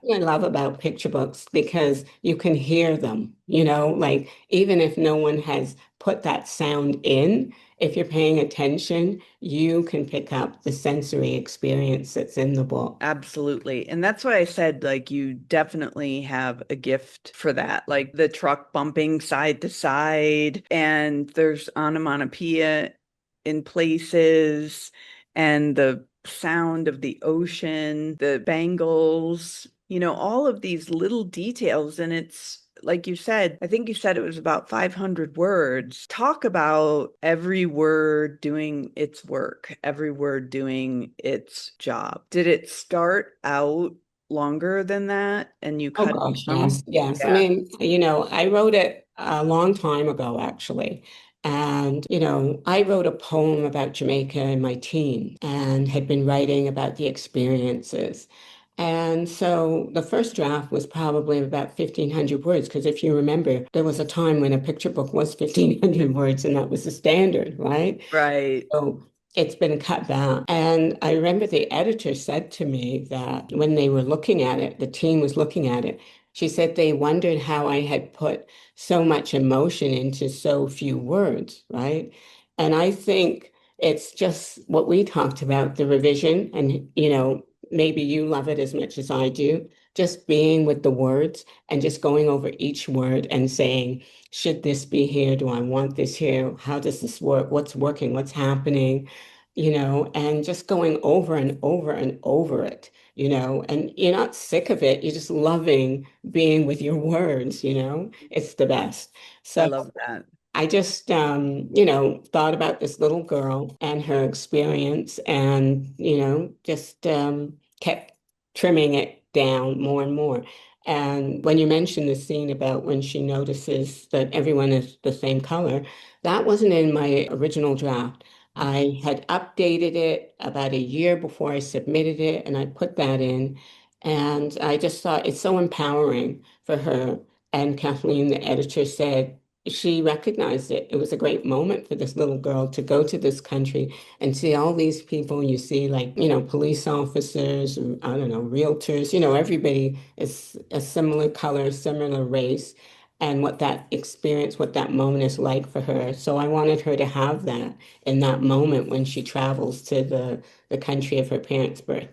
what I love about picture books because you can hear them, you know, like even if no one has put that sound in, if you're paying attention, you can pick up the sensory experience that's in the book. Absolutely. And that's why I said, like, you definitely have a gift for that. Like the truck bumping side to side, and there's onomatopoeia in places, and the sound of the ocean, the bangles, all of these little details. And it's like you said, I think you said it was about 500 words. Talk about every word doing its work, every word doing its job. Did it start out longer than that and you Oh cut it gosh, down? yes, yes. I Yeah. mean, I wrote it a long time ago, actually. And, I wrote a poem about Jamaica in my teen and had been writing about the experiences. And so the first draft was probably about 1,500 words, because if you remember, there was a time when a picture book was 1,500 words, and that was the standard, right? Right. So it's been cut back. And I remember the editor said to me that when they were looking at it, the team was looking at it, she said they wondered how I had put so much emotion into so few words, right? And I think it's just what we talked about, the revision, and maybe you love it as much as I do, just being with the words and just going over each word and saying, should this be here? Do I want this here? How does this work? What's working? What's happening? And just going over and over and over it, and you're not sick of it. You're just loving being with your words, it's the best. I So love that. I just, thought about this little girl and her experience and, just kept trimming it down more and more. And when you mentioned the scene about when she notices that everyone is the same color, that wasn't in my original draft. I had updated it about a year before I submitted it, and I put that in. And I just thought it's so empowering for her. And Kathleen, the editor, said, she recognized it. It was a great moment for this little girl to go to this country and see all these people. You see, like, police officers, I don't know, realtors, everybody is a similar color, similar race, and what that experience, what that moment is like for her. So I wanted her to have that in that moment when she travels to the country of her parents' birth.